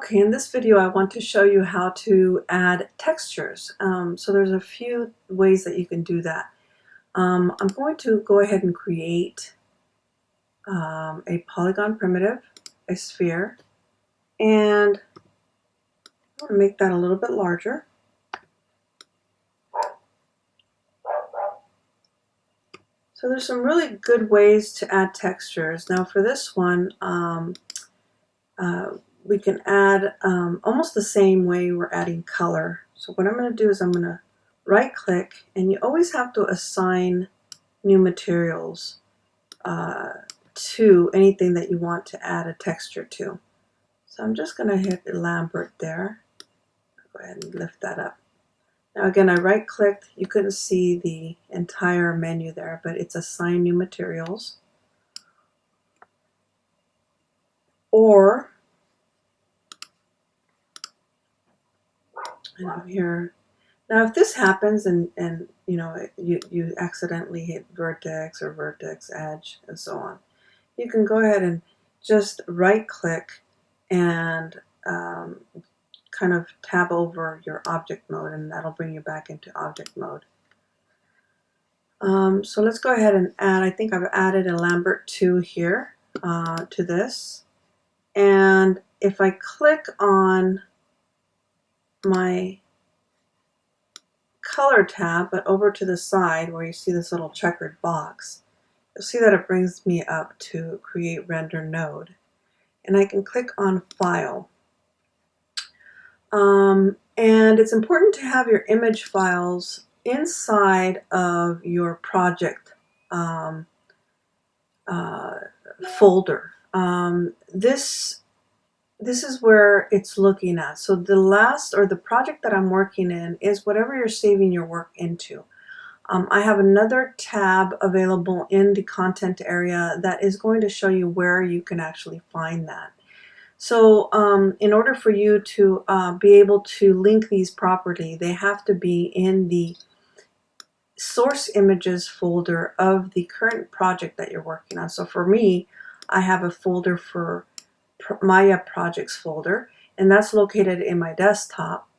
Okay, in this video I want to show you how to add textures. So there's a few ways that you can do that. I'm going to go ahead and create a polygon primitive, a sphere, and I'm going to make that a little bit larger. So there's some really good ways to add textures. Now for this one, we can add almost the same way we're adding color. So what I'm going to do is I'm going to right click, and you always have to assign new materials to anything that you want to add a texture to. So I'm just going to hit Lambert there. Go ahead and lift that up. Now again, I right clicked. You couldn't see the entire menu there, but it's assign new materials. Or and over here. Now if this happens and you know you accidentally hit vertex or vertex edge and so on, you can go ahead and just right click and kind of tab over your object mode, and that'll bring you back into object mode. So let's go ahead and add, I think I've added a Lambert 2 here to this. And if I click on my color tab, but over to the side where you see this little checkered box, you'll see that it brings me up to create render node. And I can click on file. And it's important to have your image files inside of your project folder. This is where it's looking at. So the last, or the project that I'm working in, is whatever you're saving your work into. I have another tab available in the content area that is going to show you where you can actually find that. So in order for you to be able to link these properly, they have to be in the source images folder of the current project that you're working on. So for me, I have a folder for Maya projects folder, and that's located in my desktop.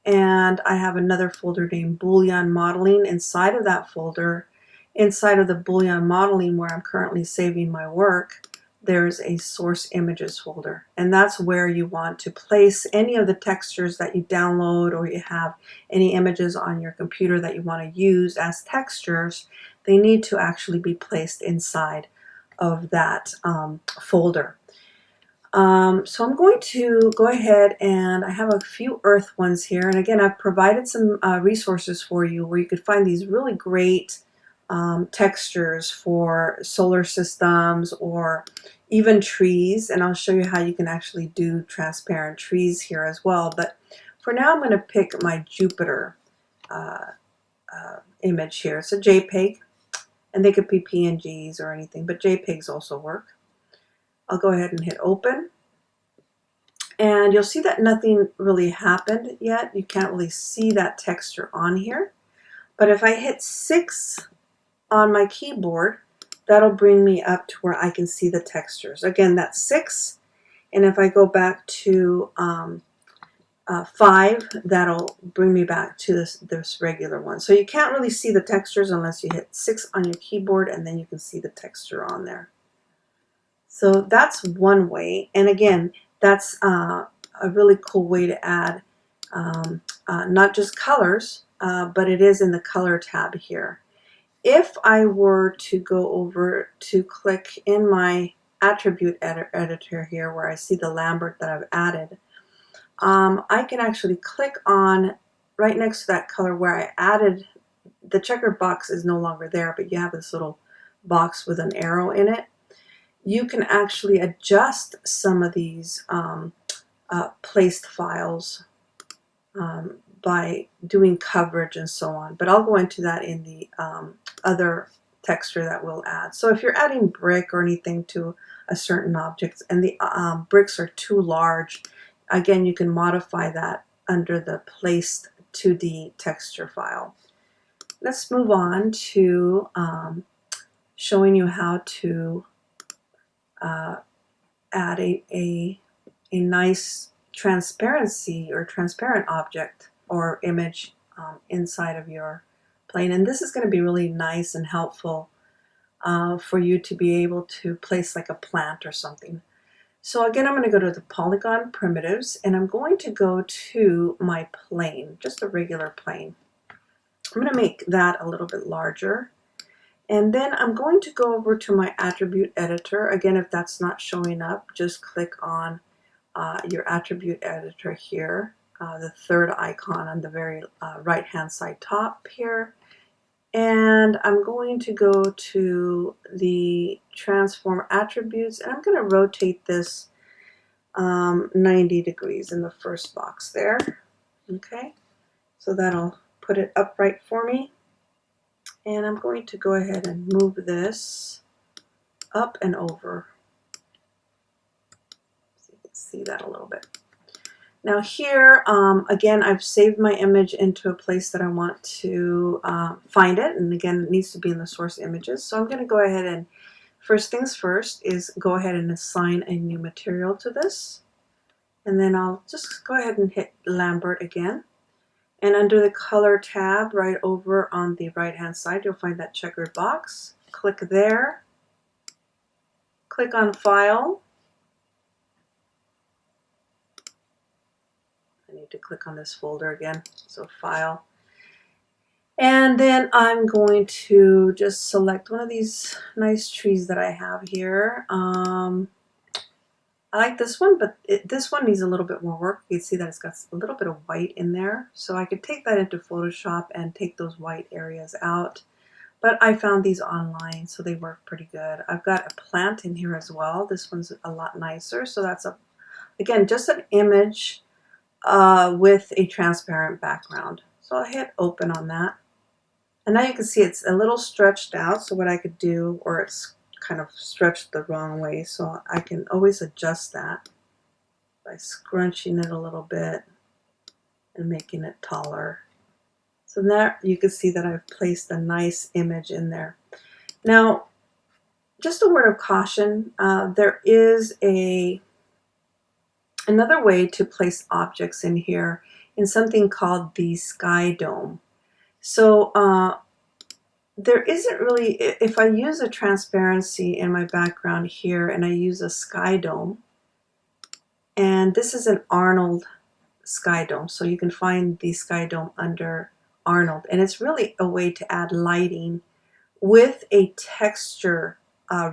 And I have another folder named Boolean Modeling. Inside of that folder, inside of the Boolean Modeling where I'm currently saving my work, there's a source images folder, and that's where you want to place any of the textures that you download, or you have any images on your computer that you want to use as textures. They need to actually be placed inside of that folder. So I'm going to go ahead, and I have a few earth ones here, and again I've provided some resources for you where you could find these really great textures for solar systems or even trees, and I'll show you how you can actually do transparent trees here as well. But for now I'm going to pick my Jupiter image here. It's a JPEG, and they could be PNGs or anything, but JPEGs also work. I'll go ahead and hit open, and you'll see that nothing really happened yet. You can't really see that texture on here, but if I hit 6 on my keyboard, that'll bring me up to where I can see the textures. Again, that's 6, and if I go back to 5, that'll bring me back to this regular one. So you can't really see the textures unless you hit 6 on your keyboard, and then you can see the texture on there. So that's one way, and again, that's a really cool way to add not just colors, but it is in the color tab here. If I were to go over to click in my attribute editor here where I see the Lambert that I've added, I can actually click on right next to that color where I added. The checkered box is no longer there, but you have this little box with an arrow in it. You can actually adjust some of these placed files by doing coverage and so on, but I'll go into that in the other texture that we'll add. So if you're adding brick or anything to a certain object and the bricks are too large, again you can modify that under the placed 2D texture file. Let's move on to showing you how to add a nice transparency or transparent object or image inside of your plane. And this is going to be really nice and helpful for you to be able to place like a plant or something. So again, I'm going to go to the polygon primitives, and I'm going to go to my plane, just a regular plane. I'm going to make that a little bit larger. And then I'm going to go over to my attribute editor. Again, if that's not showing up, just click on your attribute editor here, the third icon on the very right hand side top here. And I'm going to go to the transform attributes, and I'm going to rotate this 90 degrees in the first box there. Okay, so that'll put it upright for me. And I'm going to go ahead and move this up and over. So you can see that a little bit. Now here, again, I've saved my image into a place that I want to find it. And again, it needs to be in the source images. So I'm going to go ahead and, first things first, is go ahead and assign a new material to this. And then I'll just go ahead and hit Lambert again. And under the color tab right over on the right hand side, you'll find that checkered box. Click there. Click on File. I need to click on this folder again. So File. And then I'm going to just select one of these nice trees that I have here. I like this one, but this one needs a little bit more work. You can see that it's got a little bit of white in there. So I could take that into Photoshop and take those white areas out. But I found these online, so they work pretty good. I've got a plant in here as well. This one's a lot nicer. So that's, again, just an image with a transparent background. So I'll hit open on that. And now you can see it's a little stretched out. So what I could do, or it's kind of stretched the wrong way, so I can always adjust that by scrunching it a little bit and making it taller. So there you can see that I've placed a nice image in there. Now, just a word of caution, there is another way to place objects in here in something called the Skydome. So there isn't really, if I use a transparency in my background here and I use a Skydome, and this is an Arnold Skydome, so you can find the Skydome under Arnold, and it's really a way to add lighting with a texture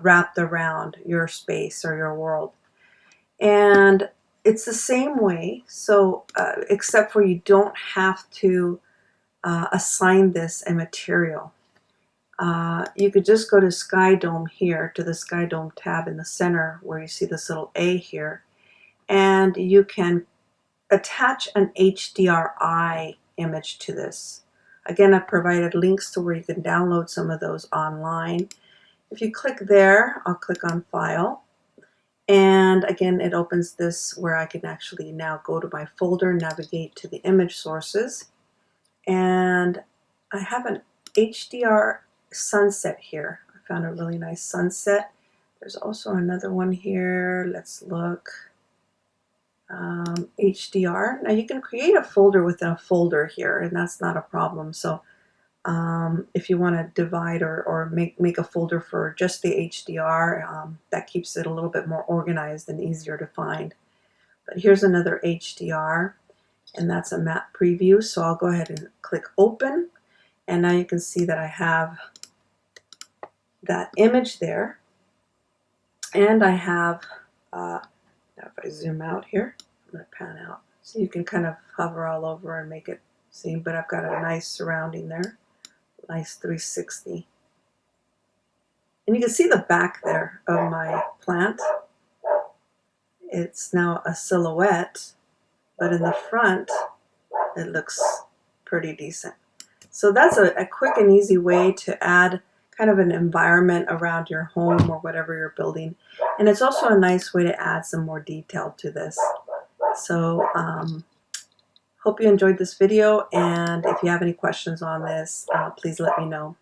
wrapped around your space or your world. And it's the same way, so except for you don't have to assign this a material. You could just go to Skydome here, to the Skydome tab in the center where you see this little A here, and you can attach an HDRI image to this. Again, I've provided links to where you can download some of those online. If you click there, I'll click on File, and again it opens this where I can actually now go to my folder, navigate to the image sources, and I have an HDR sunset here. I found a really nice sunset. There's also another one here. Let's look. HDR. Now you can create a folder within a folder here, and that's not a problem. So if you want to divide or make a folder for just the HDR, that keeps it a little bit more organized and easier to find. But here's another HDR, and that's a map preview. So I'll go ahead and click open, and now you can see that I have that image there, and I have now if I zoom out here, I'm going to pan out so you can kind of hover all over and make it see, but I've got a nice surrounding there, nice 360, and you can see the back there of my plant. It's now a silhouette, but in the front it looks pretty decent. So that's a quick and easy way to add kind of an environment around your home or whatever you're building. And it's also a nice way to add some more detail to this. So hope you enjoyed this video, and if you have any questions on this, please let me know.